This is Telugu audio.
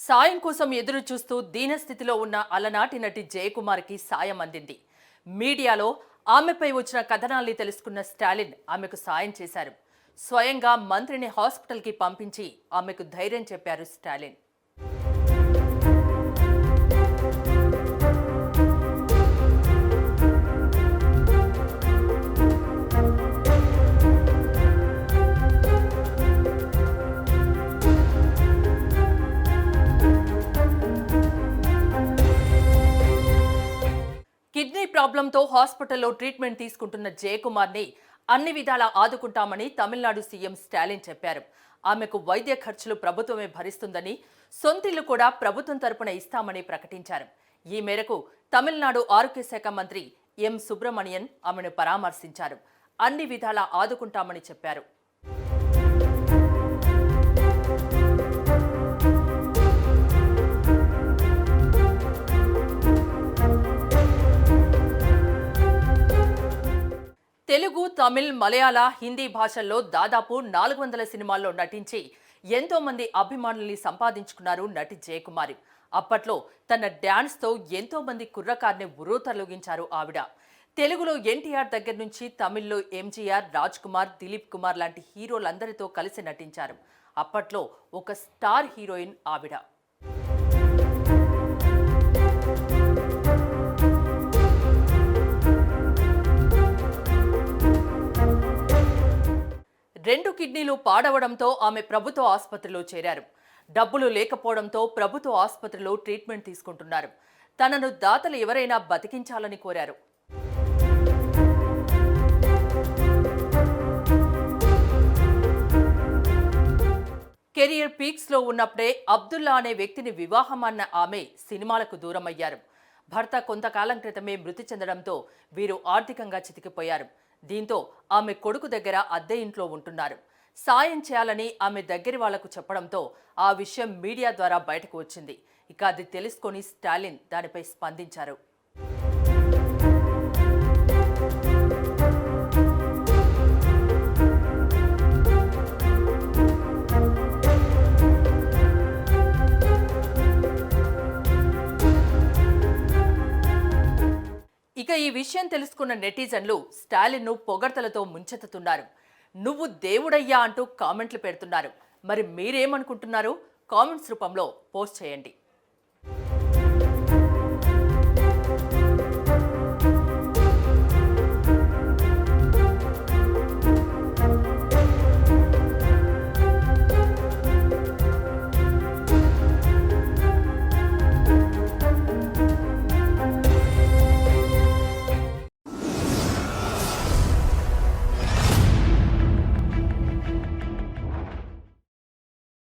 సాయం కోసం ఎదురు చూస్తూ దీనస్థితిలో ఉన్న అలనాటి నటి జయకుమార్కి సాయం అందింది. మీడియాలో ఆమెపై వచ్చిన కథనాల్ని తెలుసుకున్న స్టాలిన్ ఆమెకు సాయం చేశారు. స్వయంగా మంత్రిని హాస్పిటల్కి పంపించి ఆమెకు ధైర్యం చెప్పారు స్టాలిన్. కిడ్నీ ప్రాబ్లంతో హాస్పిటల్లో ట్రీట్మెంట్ తీసుకుంటున్న జయకుమార్ని అన్ని విధాలా ఆదుకుంటామని తమిళనాడు సీఎం స్టాలిన్ చెప్పారు. ఆమెకు వైద్య ఖర్చులు ప్రభుత్వమే భరిస్తుందని, సొంతిల్లు కూడా ప్రభుత్వం తరపున ఇస్తామని ప్రకటించారు. ఈ మేరకు తమిళనాడు ఆరోగ్య శాఖ మంత్రి ఎం సుబ్రమణియన్ ఆమెను పరామర్శించారు. అన్ని విధాలా ఆదుకుంటామని చెప్పారు. తెలుగు, తమిళ్, మలయాళ, హిందీ భాషల్లో దాదాపు 400 సినిమాల్లో నటించి ఎంతో మంది అభిమానుల్ని సంపాదించుకున్నారు నటి జయకుమారి. అప్పట్లో తన డ్యాన్స్తో ఎంతో మంది కుర్రకార్ని ఉర్రూతలూగించారు ఆవిడ. తెలుగులో ఎన్టీఆర్ దగ్గర నుంచి తమిళ్లో ఎంజీఆర్, రాజ్ కుమార్, దిలీప్ కుమార్ లాంటి హీరోలందరితో కలిసి నటించారు. అప్పట్లో ఒక స్టార్ హీరోయిన్ ఆవిడ. రెండు కిడ్నీలు పాడవడంతో ఆమె ప్రభుత్వ ఆసుపత్రిలో చేరారు. డబ్బులు లేకపోవడంతో ప్రభుత్వ ఆసుపత్రిలో ట్రీట్మెంట్ తీసుకుంటున్నారు. తనను దాతలు ఎవరైనా బతికించాలని కోరారు. కెరియర్ పీక్స్ లో ఉన్నప్పుడే అబ్దుల్లా అనే వ్యక్తిని వివాహం అన్న ఆమె సినిమాలకు దూరమయ్యారు. భర్త కొంతకాలం క్రితమే మృతి చెందడంతో వీరు ఆర్థికంగా చితికిపోయారు. దీంతో ఆమె కొడుకు దగ్గర అద్దె ఇంట్లో ఉంటున్నారు. సాయం చేయాలని ఆమె దగ్గరి వాళ్లకు చెప్పడంతో ఆ విషయం మీడియా ద్వారా బయటకు వచ్చింది. ఇక అది తెలుసుకొని స్టాలిన్ దానిపై స్పందించారు. ఇక ఈ విషయం తెలుసుకున్న నెటిజన్లు స్టాలిన్ను పొగడ్తలతో ముంచెత్తుతున్నారు. నువ్వు దేవుడయ్యా అంటూ కామెంట్లు పెడుతున్నారు. మరి మీరేమనుకుంటున్నారు? కామెంట్స్ రూపంలో పోస్ట్ చేయండి.